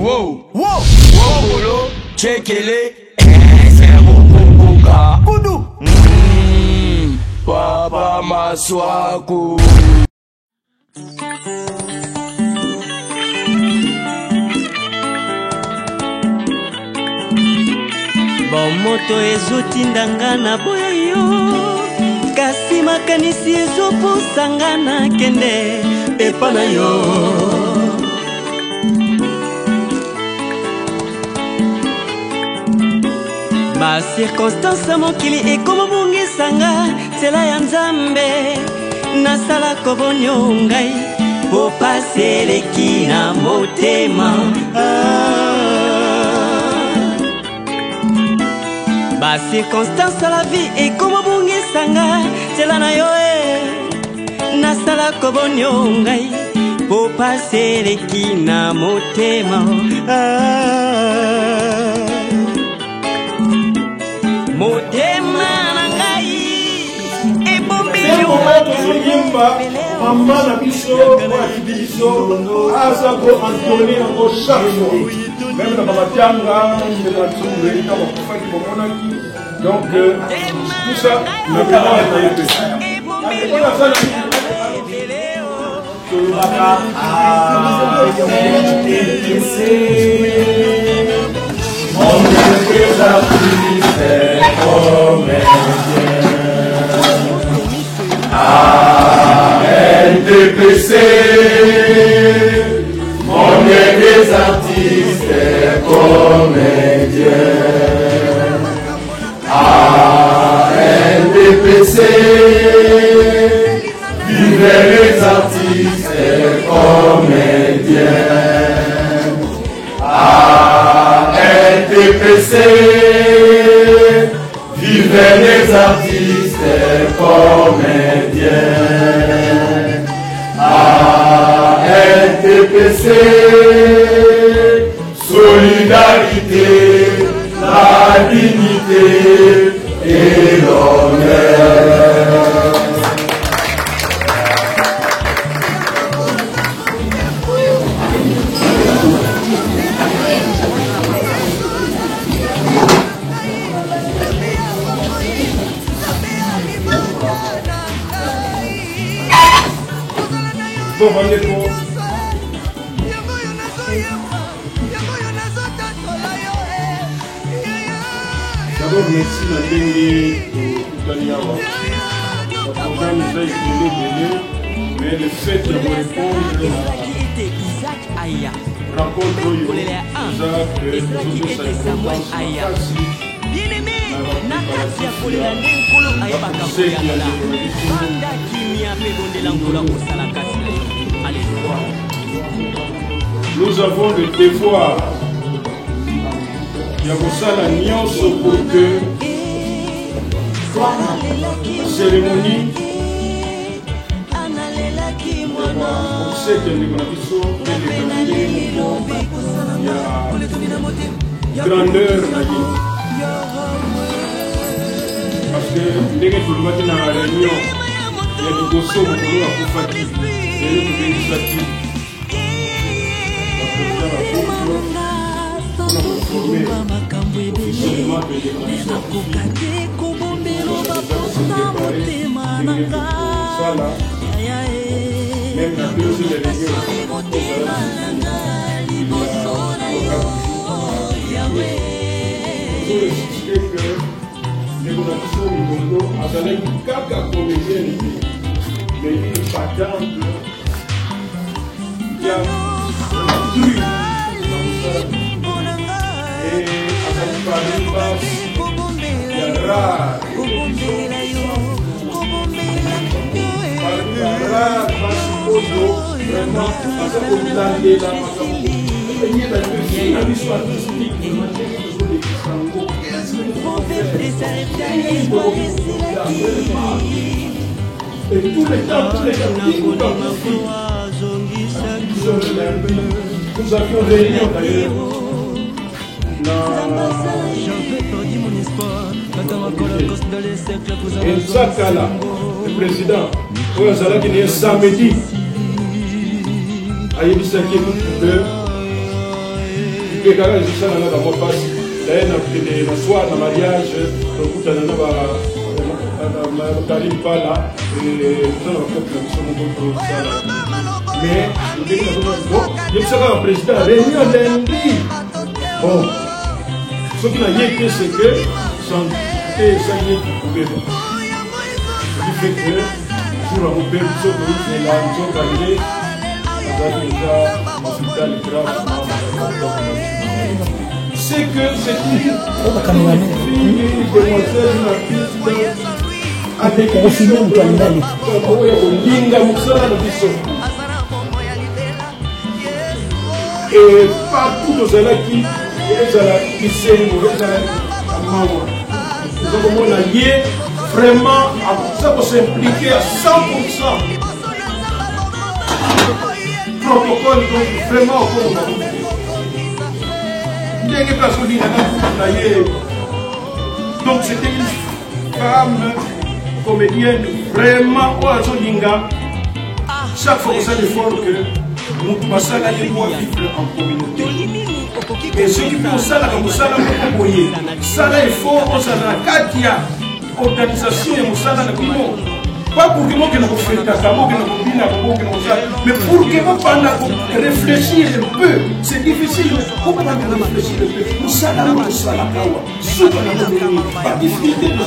Wow, wow, Wobolo, Chekele, c'est Bokumbuka. Kudu. Papa Maswaku. Bon moto ezotindanga na boyo kasi makanisi ezopusanga na kende epa na yo ba circonstance mokili ekomobungisanga nzela ya nzambe nasala kobonyo ngai po pasi eleki na motema ba circonstance à la vie et comme bungisanga tela na yo nasala kobonyo ngai po pasi eleki na motema motema na ngai ebombi mama na biso mwaki biso aza ko antoni yango chaque jour même na babatianga nde batsungeli na bakufaki bomonaki donc tout ça na kala na yepe akona sana tolobaka mon Dieu a pris ses promesses NDPC, mon Dieu des artistes et comédiens. NDPC, vive les artistes et comédiens. NDPC, vive les artistes et comédiens. NDPC, solidarité, la dignité et l'honneur. Bon, d'abord, merci à Daniawa. Le programme nous a éclairé, mais le fait de vous répondre à la rencontre au nous avons le devoir de faire la nyonso pour que la cérémonie grandeur parce que dès que je vois dans la réunion il y a des gossos qui sont fatigués et nous fatigués. Nous avions réunion d'ailleurs. Et Nzakala, le président, pour Zala qui est samedi, a eu que participer quand même ça dans la passe d'ailleurs na soir na mariage donc on a Karim Pala et ça va mais il y a un président réunion lundi bon ce qui n'a rien fait c'est que santé ça y est coupé ce qui fait que pour la couper ce que c'est là nous sommes arrivés déjà l'hôpital grave c'est que c'est une demoiselle, une artiste avec une et partout aux Alaki, qui nous avons lié vraiment ça pour s'impliquer à 100%. Protocole donc vraiment au donc c'était une femme comédienne vraiment chaque fois que ça l'effort que nous passons à vivre en communauté et ceux qui font ça comme ça ça l'effort on s'en a katia organisation et musala na bimo pas pour que moi que nous fassions mais pour que nous puissions réfléchir un peu. C'est difficile. Comment réfléchir un peu? Nous savons pas difficulté de ça.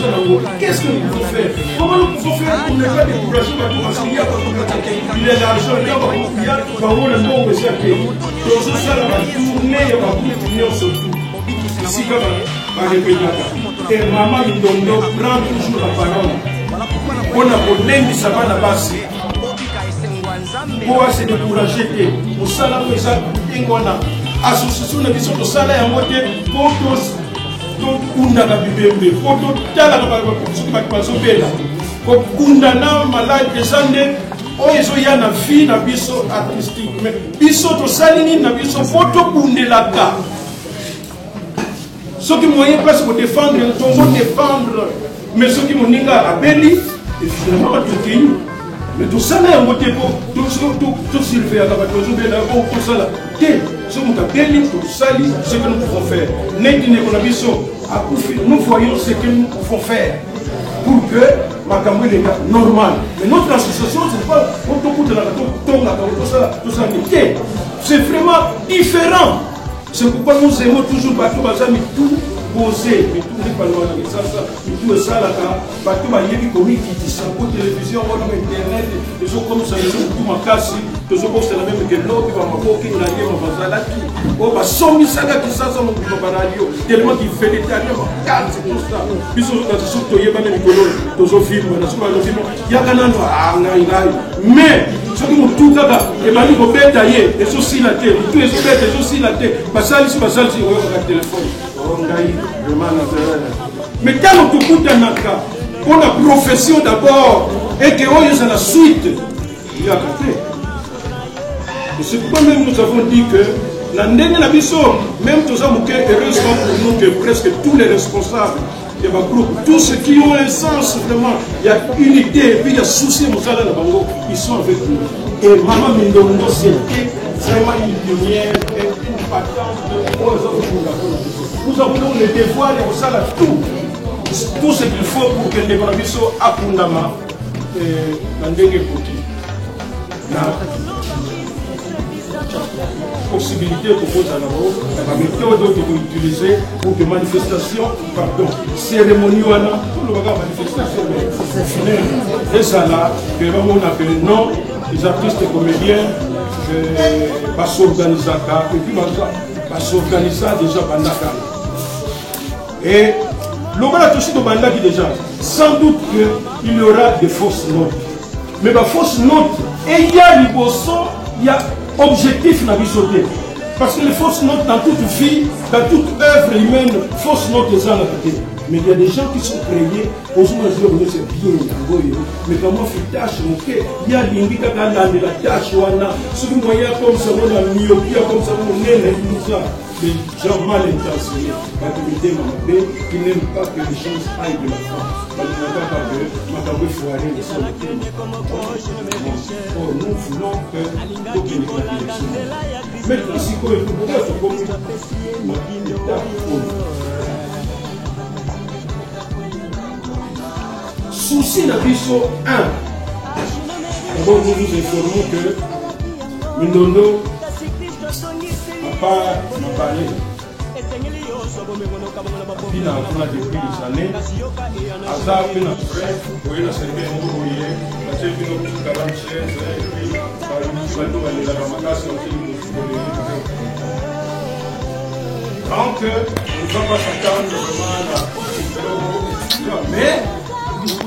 Qu'est-ce que nous pouvons faire? Comment nous pouvons faire pour ne pas décourager parce qu'il y a l'argent, il y a le nom que c'est. Donc ça va tourner, il va tourner surtout. Si comme va répéter. Et maman Mindondo prend toujours la parole. On a problème ça va là-bas. Pour se décourager, au salaire de ça, association de vision de salaire à moitié, pour tous, on a la Bible, pour tout, pour Kundana, malade des années, ils ont une vie, na biso artistique, mais biso to salini, na biso photo Kundelaka. Ceux qui m'ont place pour défendre, ils vont défendre, mais ceux qui m'ont dit à Béli, évidemment, tout mais tout ça, là, on tout surveiller à la bataille, tout ça là. Ce que nous pouvons faire. Nous voyons ce que nous pouvons faire pour que ma campagne est normale. Mais notre association, c'est pas tout ça. C'est vraiment différent. C'est pourquoi nous aimons toujours tout poser, mais tout n'est pas loin de ça, tout ça là, tout va y aller comme il dit ça, pour télévision, pour internet, les gens comme ça, les gens tout ma casse, les gens comme ça, la même que l'autre, qui va m'apporter la guerre, ma bazalaki, oh, bah, somme ça là, qui ça, mon radio, tellement qu'il fait des tarifs, c'est comme ça. Puis, surtout, il y a des films, il y a mais, ce qui m'ont tout là, et m'a dit qu'on peut tailler, et ceci la tête, tous les bêtes, et ceci la tête, bah, ça, c'est le téléphone. Mais quand on écoute un cas, pour la profession d'abord, et que on est à la suite, il y a côté. Et c'est pourquoi même nous avons dit que l'année de la mission, même tous heureusement pour nous que presque tous les responsables de ma groupe, tous ceux qui ont un sens vraiment, il y a unité, et puis il y a souci, ils sont avec nous. Et Maman Mindondo, c'était vraiment une lumière et une patente de nous avons le devoir de faire tout ce qu'il faut pour que les gens à Kundama dans des la possibilité de poser la méthode que vous utilisez pour que manifestation, cérémonie, tout le monde manifestation, et ça là, que on appelle non, les artistes comédiens, pas s'organiser, et puis pas s'organiser déjà pendant. Et le voilà aussi de Bandaki déjà, sans doute qu'il y aura des fausses notes. Mais les fausses notes, et il y a objectif dans la vie. Parce que les fausses notes dans toute vie, dans toute œuvre humaine, fausses notes des gens à côté. Mais il y a des gens qui sont créés, aux gens c'est bien, mais comment faire tâche, il y a des gens qui ont la tâche, ceux qui moyens comme ça, on a myopie, comme ça, on est tout ça. Les gens mal intentionnés, qui n'aiment pas que les choses aillent de la France. Nous voulons que maintenant, si vous pouvez souci la biso 1. D'abord, nous nous informons que Mindondo n'a pas parlé. Il a depuis des années. Azar, il a fait, il a servi un peu, il a fait une petite cabanchère, il a donc, on ne va pas s'attendre vraiment à mais,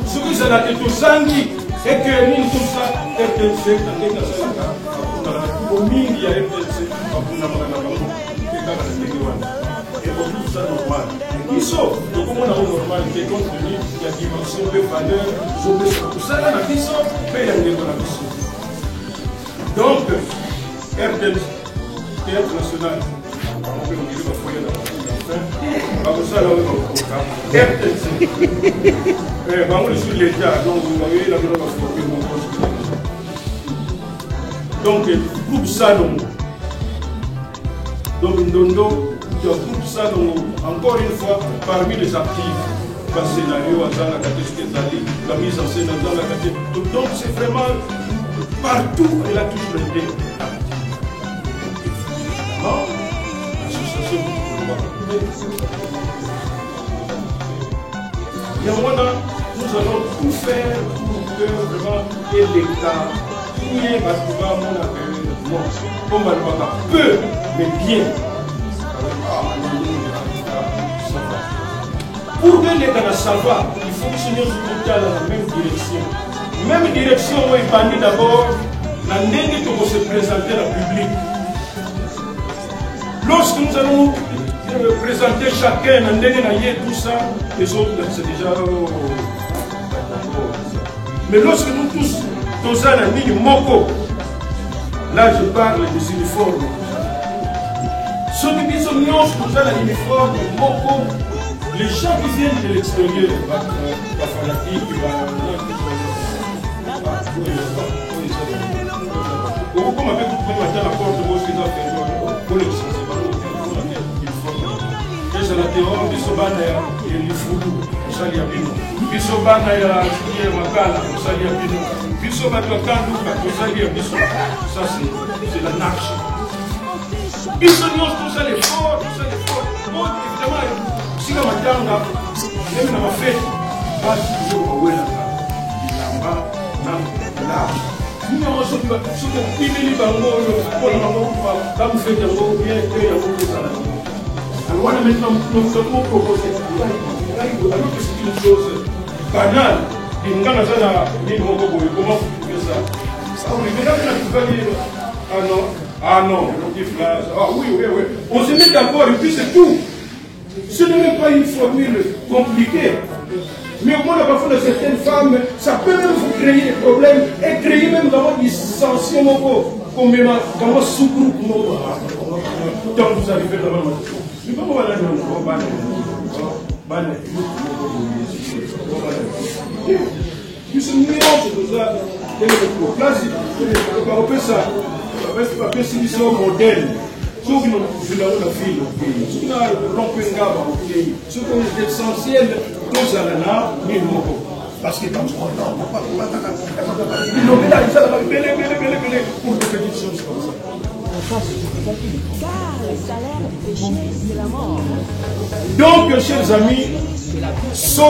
ce que c'est la question sanguine, c'est que nous tout ça, FTC, au milieu, il y a FTC, et pour tout ça normal. Ils sont, donc on a une normalité compte tenu, il y a dimension de valeur, tout ça là, la question, mais il y a une question. Donc, FTC, Théâtre National, on peut dire que foyer là, ça là, FTC. On est sur l'État, donc vous voyez la donc, groupe Salomon. Donc, Ndondo, il y a groupe Salomon, encore une fois, parmi les actifs, le scénario, la mise en scène dans la catégorie. Donc, c'est vraiment partout, elle a toujours été active. L'association il y a moins, nous allons tout faire pour que vraiment l'État, qui est comme peu, mais bien. Pour que l'État savoir, il faut que nous soyons dans la même direction. Même direction où il bandit d'abord, la nègre qui se présenter à la public. Lorsque nous allons présenter chacun, tout ça, les autres, c'est déjà. Mais lorsque nous tous, dans un ami Moko, là je parle des uniformes. Ceux qui disent que nous avons un uniforme Moko, les gens qui viennent de l'extérieur, la fanatique, comme avec tout le matin, la porte de vos pour les la théorie de Sobana et Lifulu, Saliabino. Bisobana et la Makala, Saliabino. Bisobana Kanduka, Saliabino. Ça, c'est la nache. Bisognos, tout ça, les forts, tout ça, les forts. Bon, évidemment, si la matanga, même dans ma fête, pas toujours au Wella. Là-bas, là. Nous avons ce que Pimeli Bango, pour le moment, dans le fait de l'eau, bien que y a alors maintenant, nous sommes proposés. Alors que c'est une chose banale. Et nous avons comment vous faites ça? Ah non, ah oui. On se met d'accord et puis c'est tout. Ce n'est même pas une formule compliquée. Mais au moins, parfois, de certaines femmes, ça peut même vous créer des problèmes et créer même dans votre dissension, comme dans votre sous-groupe. Donc vous arrivez dans votre je ne sais pas parce que dans ce moment, on ne peut pas pour des petites choses comme ça. Donc, chers amis, si nous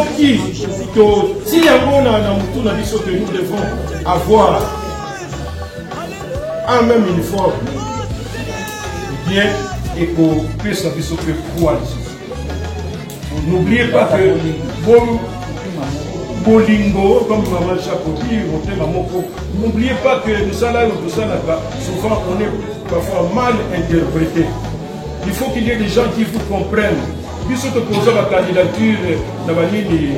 devons avoir un même uniforme, bien, et qu'on puisse avoir n'oubliez pas que Bolingo, comme Maman Chapopi, n'oubliez pas que nous sommes souvent on est parfois mal interprété. Il faut qu'il y ait des gens qui vous comprennent. biso toposa bacandidature na banini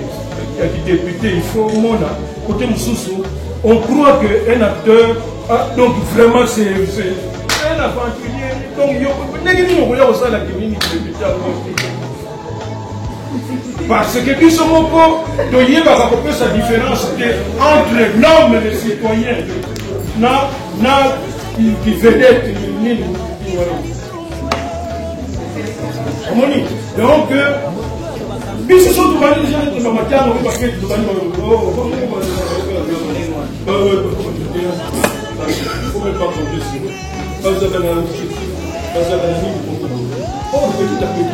ya député, il faut mona côté mosusu on croit que un acteur donc vraiment c'est un aventurier donc ndenge nini okoya kosala kinini député parce que biso moko toyebaka kopesa différence entre l'homme et le citoyen na qui vedette nini omoni donc biso so tobandi déjà na matiango parce que tobandi faut même pas compter sur eux. Quand vous avez un objectif, quand vous avez un ligne, petit à petit,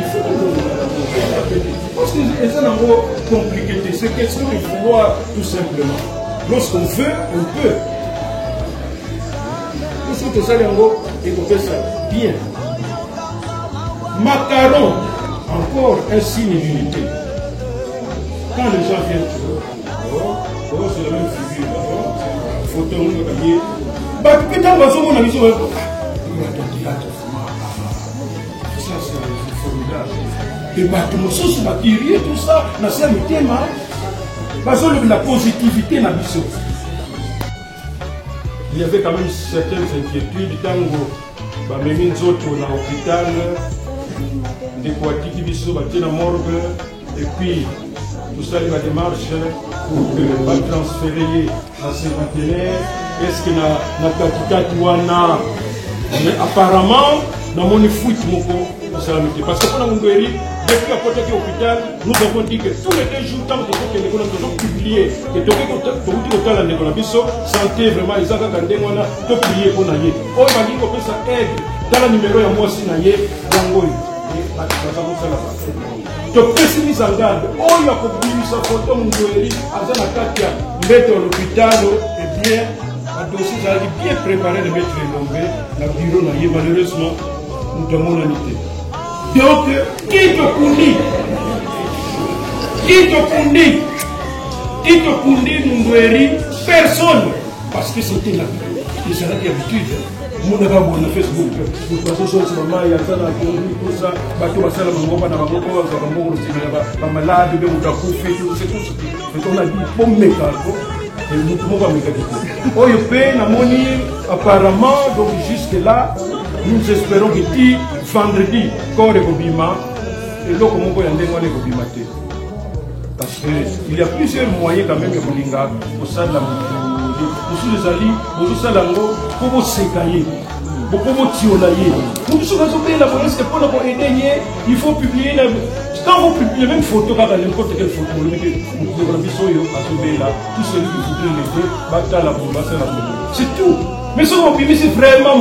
parce que c'est un peu compliqué, c'est question de vouloir tout simplement. Lorsqu'on veut, on peut. Lorsqu'on fait ça, et qu'on fait ça bien. Macaron, encore un signe d'unité. Quand les gens viennent, c'est la même figure, photo, bah, que dans la zone, on a mis sur ça, c'est formidable. Et bah, tout le monde, bah, tirer tout ça, dans ce thème, bah, la positivité, dans le il y avait quand même certaines inquiétudes, tango, bah, même une autre dans l'hôpital, des poitiers qui biso, bah, la morgue, et puis, tout ça, la démarche pour que va transférer à ces matériels. Est-ce que na katikati wana apparemment dans mon foot moko parce que pendant mon guéri depuis la porte de l'hôpital nous avons dit que tous les 2 jours tant que nous avons publié et donc tout la ndeko na biso santé vraiment les aka kande wana to publier pour naye o ba dit que ça aide dans la numéro ya moi si naye yango to pessimiste en garde o ya ko bimisa photo mon guéri azana katia mettre l'hôpital et bien le dossier a bien préparé de mettre les nombres dans le bureau, malheureusement, nous avons l'unité. Donc, qui te punit, nous personne. Parce que c'était la l'habitude. Mon avons on a Facebook. Nous passons sur ce moment, il y a ça, tout ça, bateau, ça, la mangoba, la mangoba, la malade, le moutakoufé, tout ça. On a dit, bon, mécano. Et nous pouvons pas apparemment, donc jusque là, nous espérons que vendredi, corps et Gobima, et donc on va y aller Gobima. Parce qu'il y a plusieurs moyens quand même de Bolinga au sein de la Mouli. Nous sommes allés, nous sommes allés pour se cailler, pour tirer. Nous sommes allés la police pour aider, il faut publier. Quand vous publiez même photo, quand n'importe quelle photo, vous mettez tout celui qui voudrait l'aider, va la bombe, c'est tout. Mais ce qu'on publie, c'est vraiment,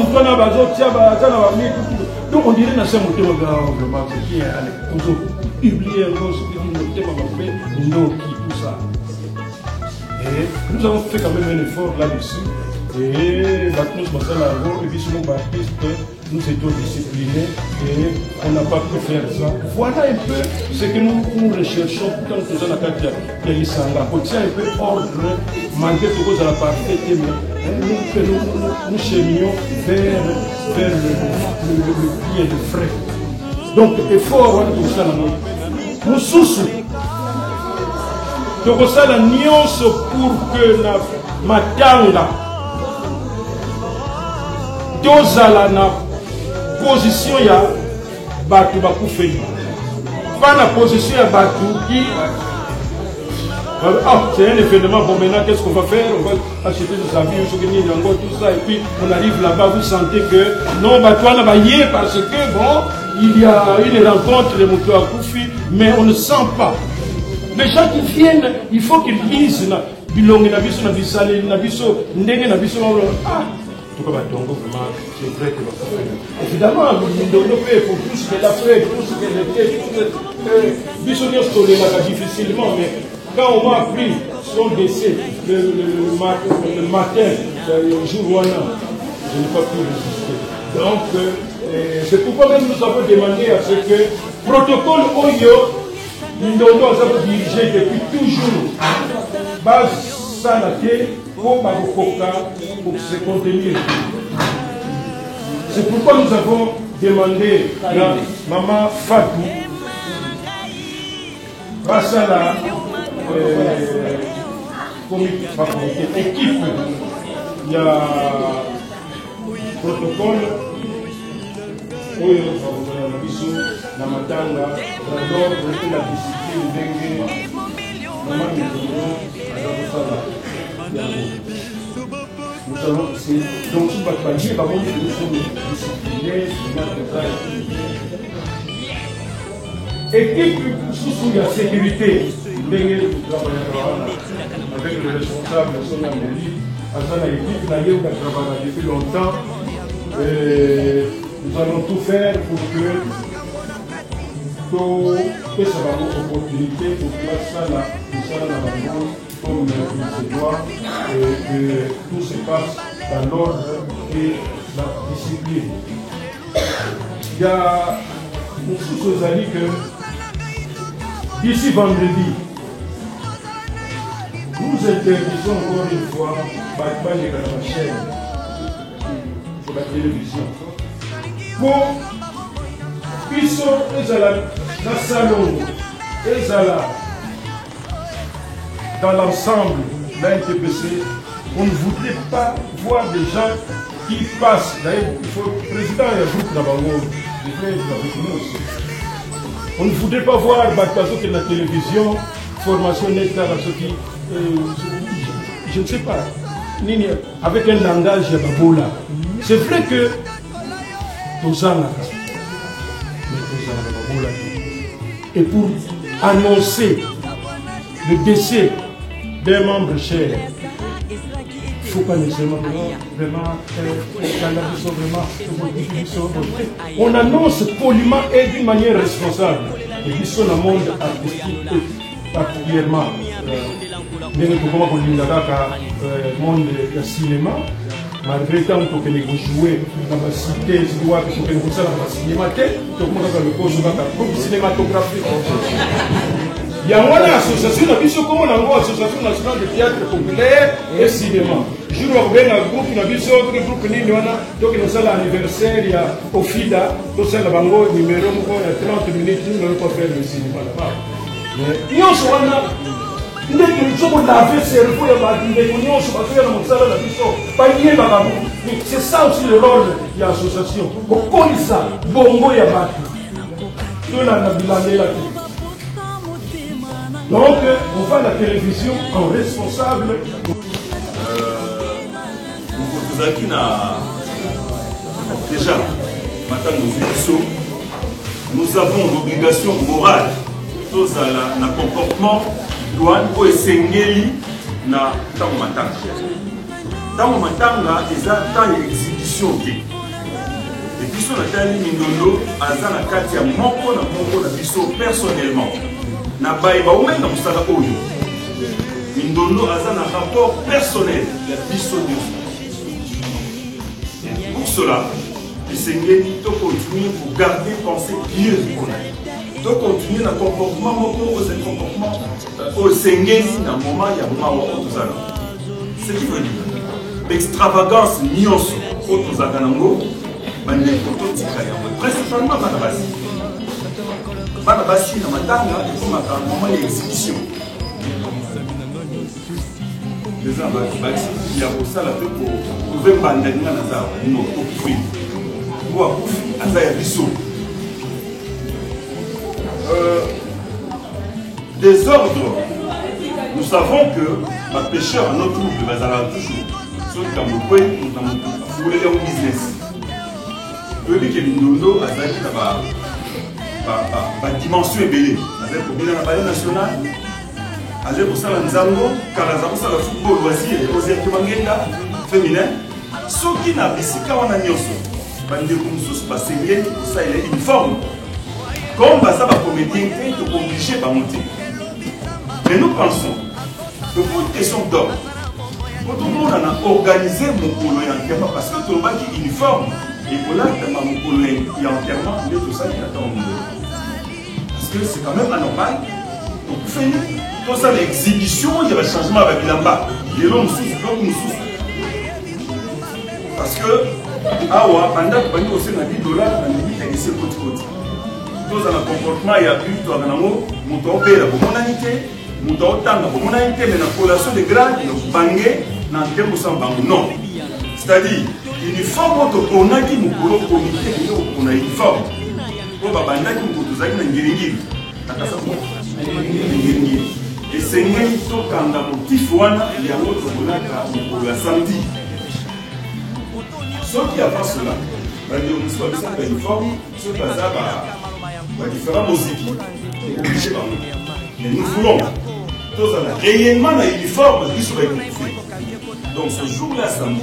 donc on dirait que c'est un moteur vraiment, c'est qui est publié un tout ça. Et nous avons fait quand même un effort là-dessus. Et Batmous Massalaro et Bisson Baptiste, nous étions disciplinés et on n'a pas pu faire ça. Voilà un peu ce que nous recherchons quand nous sommes à la carte de l'Issanga. Pour ça, un peu ordre, malgré tout ce qu'on a parfait, nous cheminions vers le pied de frais. Donc, effort, tout ça, nous sous donc ça la nuance pour que la matanga tozala na position ya batu bakufeli pas la position ya batu qui c'est un événement, bon maintenant qu'est-ce qu'on va faire? On va acheter des avions, tout ça, et puis on arrive là-bas, vous sentez que non, toi là-bas, parce que bon, il y a une rencontre de Moutou Akoufi, mais on ne sent pas. Les gens qui viennent, il faut qu'ils lisent Bilongi Nabiso, Nabisale, Nabiso, Ndenge Nabiso, ah, tout comme Tongo, vraiment, c'est vrai que évidemment, nous pour tout ce qu'elle a fait, tout ce qu'elle était, tout ce Bissonier se difficilement, mais quand on m'a appris son décès le matin, le jour où on a, je n'ai pas pu résister. Donc, c'est pourquoi même nous avons demandé à ce que protocole Oyo, nous avons dirigé depuis toujours, base Salake, pour se contenir. C'est pourquoi nous avons demandé à Maman Fatou grâce à la équipe, il y a protocole, la matanga, l'ordre et la discipline, nous allons, donc si pas de dire, par contre, nous sommes disciplinés, équipe sous la sécurité, avec le responsable de son amélie, à la équipe, là, il y a travaillé depuis longtemps. Nous allons tout faire pour que ça va avoir opportunité pour que ça la comme il se doit et que tout se passe dans l'ordre et la discipline. Il y a une chose à dire que d'ici vendredi, nous interdisons encore une fois la chaîne sur la télévision. Pour qu'ils sont dans le salon, dans l'ensemble de l'NTPC, on ne voudrait pas voir des gens qui passent. D'ailleurs, il faut le président et le groupe Nabango, on ne voudrait pas voir Batazo qui est la télévision, formation nette à ceux qui, je ne sais pas, avec un langage Babola. C'est vrai que et pour annoncer le décès d'un membre cher, il ne faut pas nécessairement vraiment, on annonce poliment et d'une manière responsable. Et puis sur le monde artistique particulièrement, le monde du cinéma, malgré tant que nous jouons dans la cité, nous jouons dans le cinéma, le cinématographique. Il y a une association, l'association nationale de théâtre populaire et cinéma. Je vous reviens à un groupe, il y a un groupe qui est l'anniversaire, il y a Ofida, tout ça, numéro, il y a 30 minutes, nous n'allons pas faire le cinéma là-bas. Mais nous sommes là. Nous sommes lavé le cerveau, c'est ça aussi le rôle de l'association. Ça, bongo ya donc, on va à la télévision en responsable. Déjà, nous avons l'obligation morale dans le comportement douane pour essayer na tango matanga. Tango matanga est une exhibition. Et puis sur la tali Mindondo, azana kati ya moko na biso personnellement. Na baïba ou même dans Moussala Oyo. Mindondo azana rapport personnel ya biso de. Pour cela, le Seigneur doit continuer pour garder penser Dieu qu'on a. Doit continuer dans le comportement au Seigneur dans le moment où nous allons. Ce qui veut dire l'extravagance nyonso au Tuzaganango, principalement Banabasi. Banabasi dans Matanga et pour un moment d'exhibition. Les gens il y a pour ça la paix pour trouver Bandana Nazar, nous au Koufi. Nous à Koufi, à Zayabiso. Désordre. Nous savons que ma pécheur à notre groupe va toujours. Sauf dans mon coin, dans mon business. Je dis que Mindondo a une dimension ébélée. Avec le bilan national, avec le salaire Nzango, car la football loisir et aux équipements féminins. Ceux qui n'ont pas de nyoso, bande comme sous passé ça il est uniforme. Comme ça va comédien, ils sont obligés de monter. Mais nous pensons que pour une question d'ordre, quand tout le monde a organisé mon polo et enterrement, parce que tout le monde est uniforme, et pour là, mon polo et enterrement, il y a tout ça qui attend au monde. Parce que c'est quand même anormal. Donc, vous faites tout ça, l'exhibition, il y a un changement avec l'amba. Les longs sous, parce que, pendant que vous avez aussi $10, vous avez dit que c'est côté. tous un comportement et abus, toi, dans l'amour, mon temps père, pour mon amitié, mon temps tanga, pour mon amitié, mais la collation de grade, le bangé, dans le tempo sans bangé. Non. C'est-à-dire, uniforme, on a qui nous collons au comité, on a uniforme. On va bander qui nous collons à Ngiri. Et c'est un peu quand on motif, il y a un autre pour la samedi. Sauf qu'il n'y a pas cela. On soit de uniforme, ce bazar va différents musiques. Mais nous voulons réellement un uniforme qui soit écouté. Donc ce jour-là, samedi,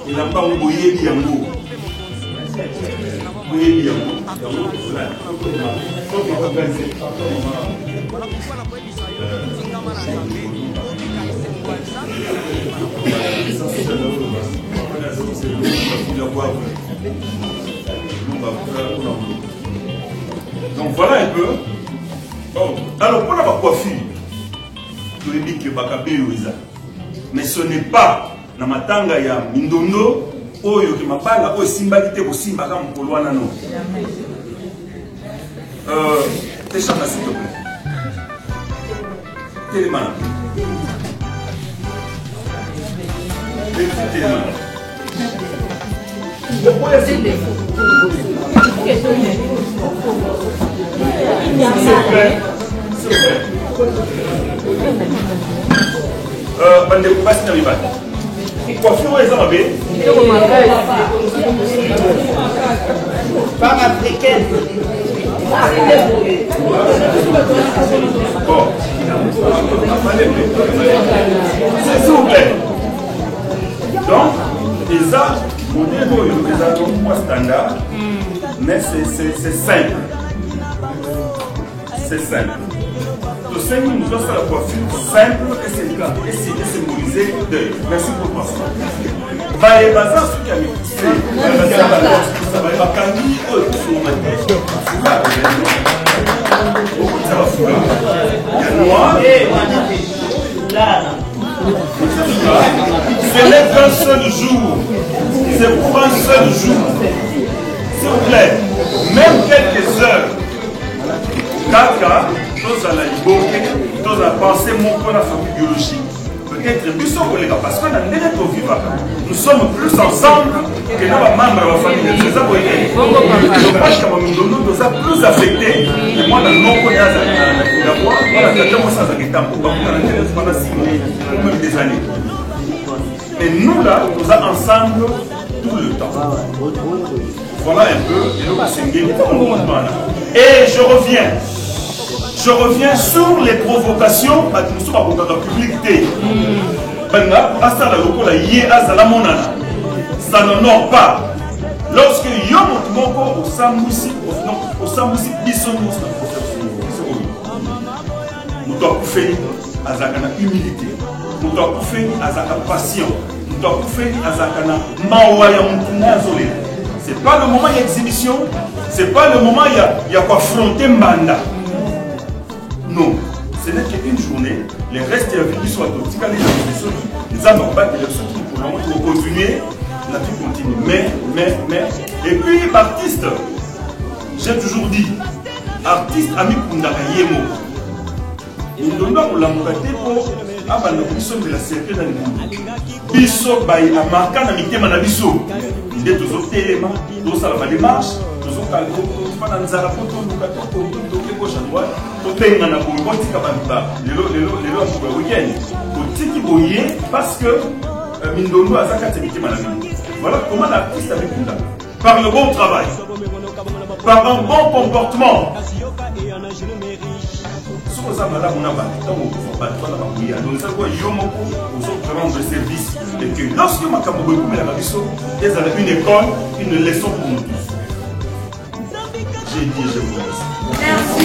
il n'a pas envoyé Biango. Donc voilà un peu. Alors pour la coiffure, tu es dit que Bakabe Yoza. Mais ce n'est pas na matanga ya Mindondo oyo ki mapala o simba kite ko simba ka mpolwana no. T'es chama s'il te plaît. Téléman. Téléman. Bande ko basi na mibali. Coiffure eza mabe. Femme africaine. Bon. S'il vous plaît. Donc, les arts, les arts standard, mais c'est simple. C'est simple. Le Seigneur nous offre la coiffure simple et symbolisée d'œil. Merci pour toi. Va les bazar, ce qui a mis. Ça va être Kandi, sur ma tête. Ça va fouler. Il y a noir. Ce n'est qu'un seul jour. C'est pour un seul jour. S'il vous plaît, même quelques heures. Kaka, tous à la liboke, tous à penser mon point de famille biologique. Peut-être plus on collègue parce qu'on a n'est pas vivant. Nous sommes plus ensemble que nos membres de la famille. C'est ça pour aider. Je pense que nous sommes plus affectés. Et moi, dans nos collègues, on a fait un sans arrêt pendant 6 mois, ou même des années. Et nous là, nous sommes ensemble tout le temps. Voilà un peu. Et je reviens sur les provocations nous sommes dans la publicité. Ça n'honore pas. Lorsque Yomotmoko au Samousi, nous devons faire azakana humilité, nous devons faire azakana passion, nous devons faire azakana mawaya mutunazole. C'est pas le moment il y a exhibition, c'est pas le moment il y a quoi affronter Mbanda. Non, ce n'est qu'une journée, les restes de la vie sont adoptés, les hommes n'ont pas de l'élection pour continuer, la vie continue. Mais, et puis artiste, j'ai toujours dit, artiste ami Kundaka Yemo, il donne pour la montée pour avoir le biso de la cercle dans le monde. Biso, baï, à marquer dans le thème de biso. Il est toujours téléma, toujours ça la démarche, toujours quand on va dans les arapos, gauche à droite, on a un week-end. Parce que Mindondo a sa activité. Voilà comment l'artiste avec nous. Par le bon travail, par un bon comportement. Service et que lorsque ma camarade est une école, une leçon pour nous tous. J'ai dit, je vous remercie. Merci.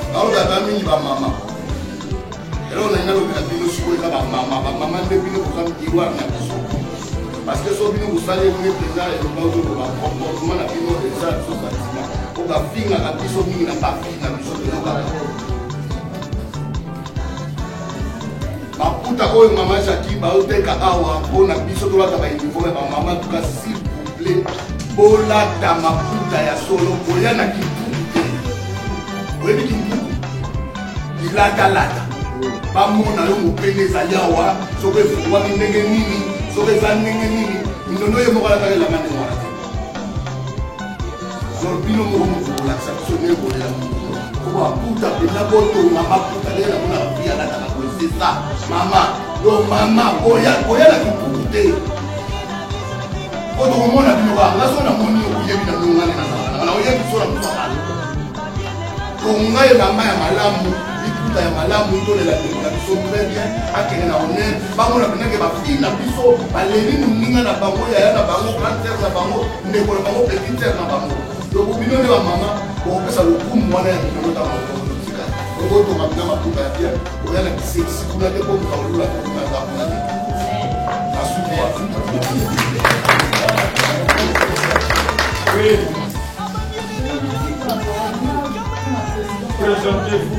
Alors, la famille va maman. Alors, on a une autre qui a dit que maman, maman, depuis nous, nous sommes parce que soki bino kosala ebonge président eloba ozoloba comportement na bino eza biso bâtiment po bafingaka biso mingi na bafi na biso tozokaka baputa oyo mama jaki baoteka awa mpona biso tolata bauniforme bamama tuka s'il vous plaît bolata maputa ya solo boya na kimpuku te oyebi kimpuku ilatalata bamona yo mopene ezali awa soki efungwami ndenge nini soki eza ndenge nini minono ye moko alataka elanga ndenge wana te zor bino moko moto kolakisa biso nde kolela po baputa mpenza botonga maputa ndenge namona bafi alataka koesesa mama yo mama boya na kimpuku te po tokomona bino banga so namoni oyebi na ndongane na oyebi so na mosakala tonga elamba ya malamu liputa ya malamu tolela ndeko na biso très bien akende na honneur bango na pendeke bafi na biso baleli moninga na bango yaya na bango grand terre na bango ndeko na bango petit terre na bango donc bino nde bamama okopesa lokumu wana ya mikolotamotika okotonga bina maputa ya bien oya na bisexi kuna te po mokaolula kokuna te asuwa Présentez-vous.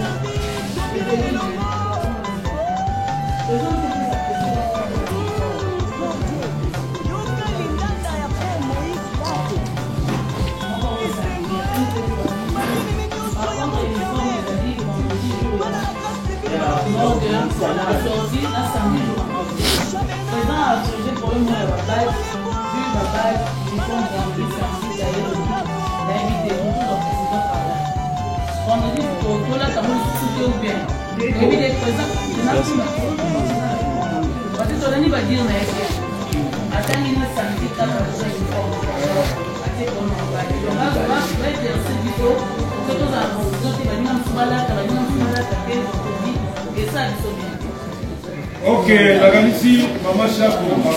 Ok, la Galicie, Maman Chapo va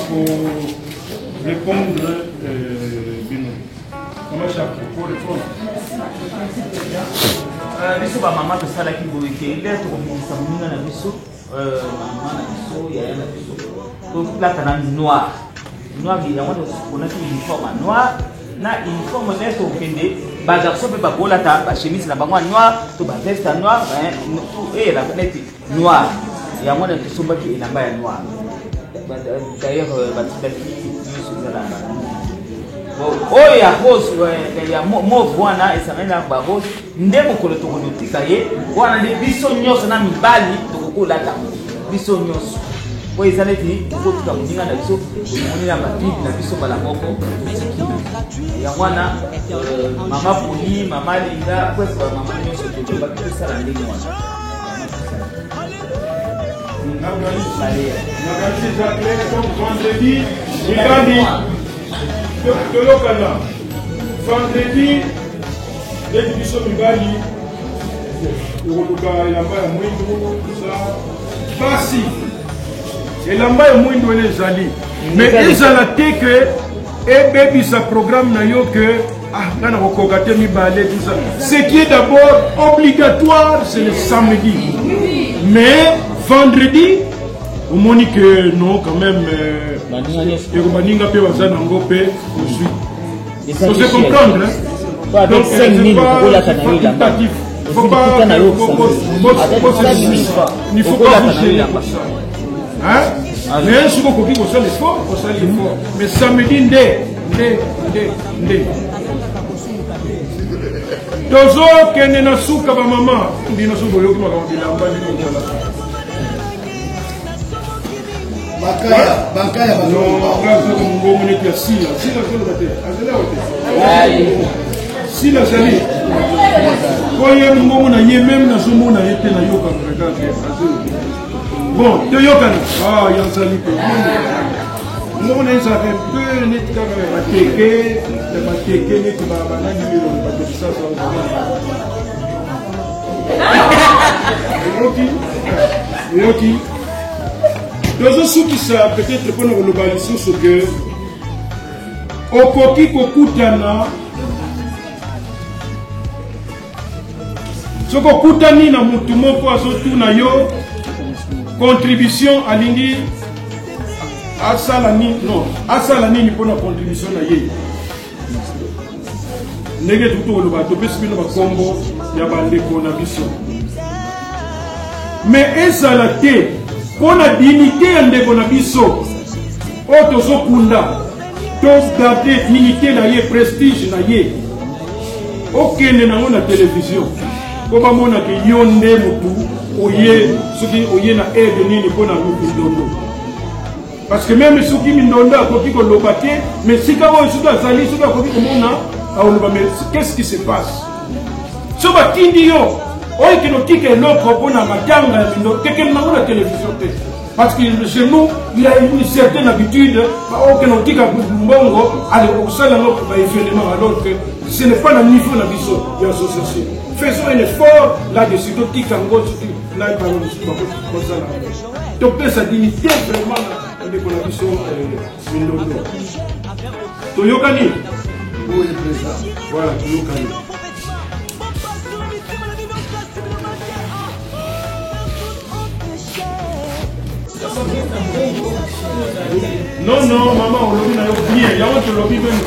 répondre. Maman Chapo, pour répondre. Biso ba mama to sala ki boye ke ile to komisa muninga na biso mama na biso ya na biso to plata na noir bi ya moto on a une uniforme noir na uniforme ne to kende ba garçon pe ba bola ta ba chemise na bango noir to ba veste noir et la net noir ya mona to somba ki elamba ya noir d'ailleurs ba tibaki sur la oh ya rose ya mauve wana esangana ba rose nde mokolo tokotika ye wana nde biso nyonso na mibali tokokolata biso nyonso po ezaleti kotuka moninga na biso omoni na babibi na biso bala moko ya wana mama poli mama linga kwese ba mama nyonso tokobaki tosala ndenge wana vendredi tolokana vendredi leti biso mibali okoluka elamba ya mwindu basi elamba ya mwindu ene ezali mais ezala te ke ebebisa programme na yo ke ngana kokoka te mibale tout ça ce qui est d'abord obligatoire c'est le samedi mais vendredi omoni que non quand même ekobaninga mpe baza nango mpe ozwi faut se comprendre donc il faut pas bouger mais soki okoki kosala effort kosala effort mais samedi nde tozokende na suka bamama ndina soki oyoki makambo bilamba ndinokola Bakaya sila zali koye mbongo na ye même na somona ye te na yoka bon te yokana yazali ko mbongo na eza peu net kaka bateke net bana numéro bateka ça yoki tozosukisa peut-être mpona koloba lisusu ke okoki kokutana soki okutani na motu moko azotuna yo contribution alingi asala nini mpona contribution na ye ndenge tutoloba topesi bino bakombo ya bandeko na biso mais ezala te mpona dignité ya ndeko na biso oyo tozokunda togarde dignité na ye prestige na ye okende nango na télévision po bamonaka yo nde motu oye soki oye na aide nini mpona mindondo parce que même soki mindondo akoki koloba te mais sika oyo soki azali soki akoki komona aoloba mais qu'est-ce qui se passe so batindi yo oyo keno tika eloko mpona matanga ya mindondo kekende nango na télévision te parce que chez nous il y a une certaine habitude okeno tika mbongo ale okosala ngo baévénement alors que ce n'est pas le niveau de la vision de l'association. Faisons un effort là-dessus. Donc, sa dignité vraiment de la vision de Toyokani. Voilà, Toyokani. Non, maman, on l'a vu dans le pied. Il y a un lobby même.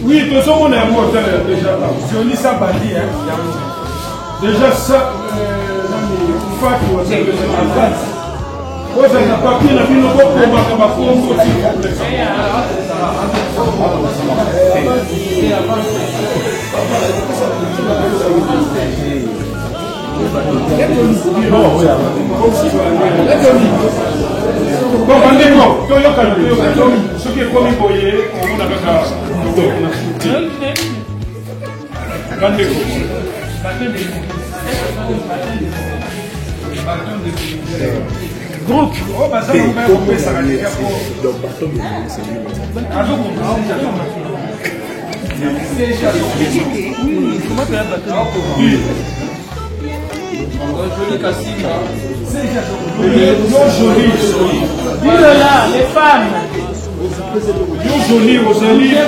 Oui, tout ça, on est à moi déjà là. Je lis ça bandit, hein. Déjà, ça, il faut que vous avez un papier, la vie ne va pas bon, bandeko, ce qui est commis pour y aller, on a bandeko. Groupe. Oh, bah ça, on peut s'arrêter. Les femmes. Joli, vous allez il y a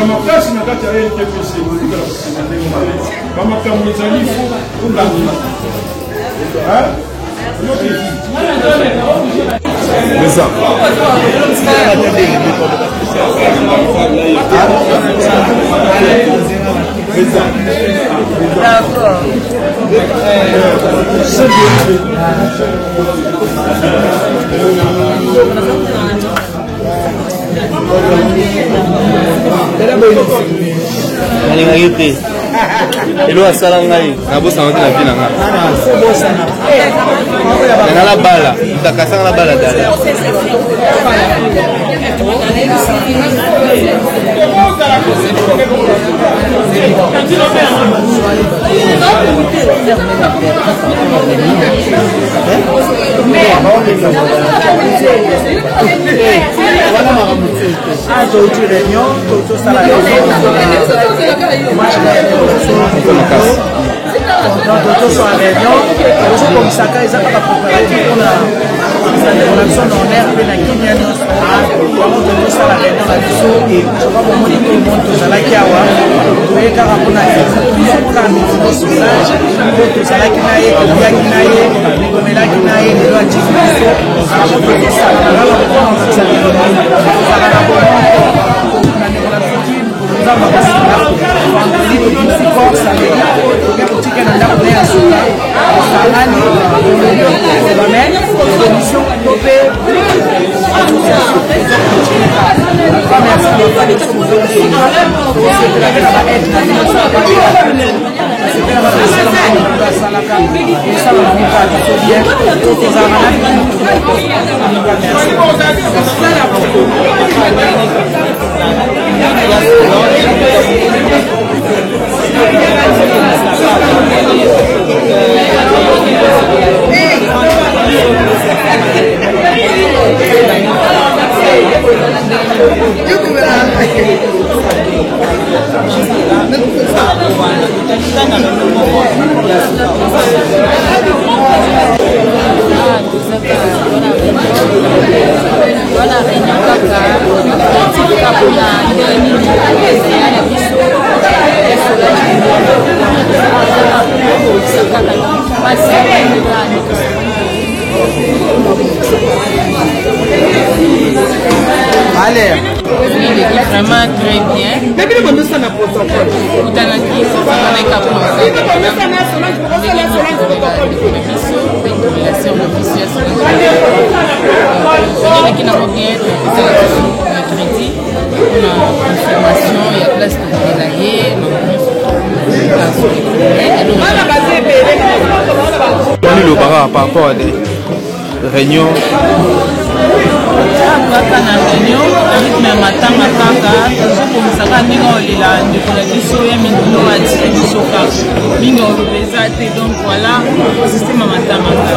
ma place, mais quand il y a une TPC, nalingaki te elo asala ngai nabosana te na vi na ngai nangala bala mutakasanga na bala dale Mas vraiment très bien. Depuis le moment ça n'a pas protocole. Vous avez qui sont avec la protocole. Qui n'a pas bien crédit, on a information, il y a place de délayer, on le par rapport à des réunions. Kaka na réunion, rythme ya matanga kaka, tozokomisaka ndenge olela ndeko na biso ya minduno atiki biso kaka mingi olobeza te, donc voilà système ya matanga kaka.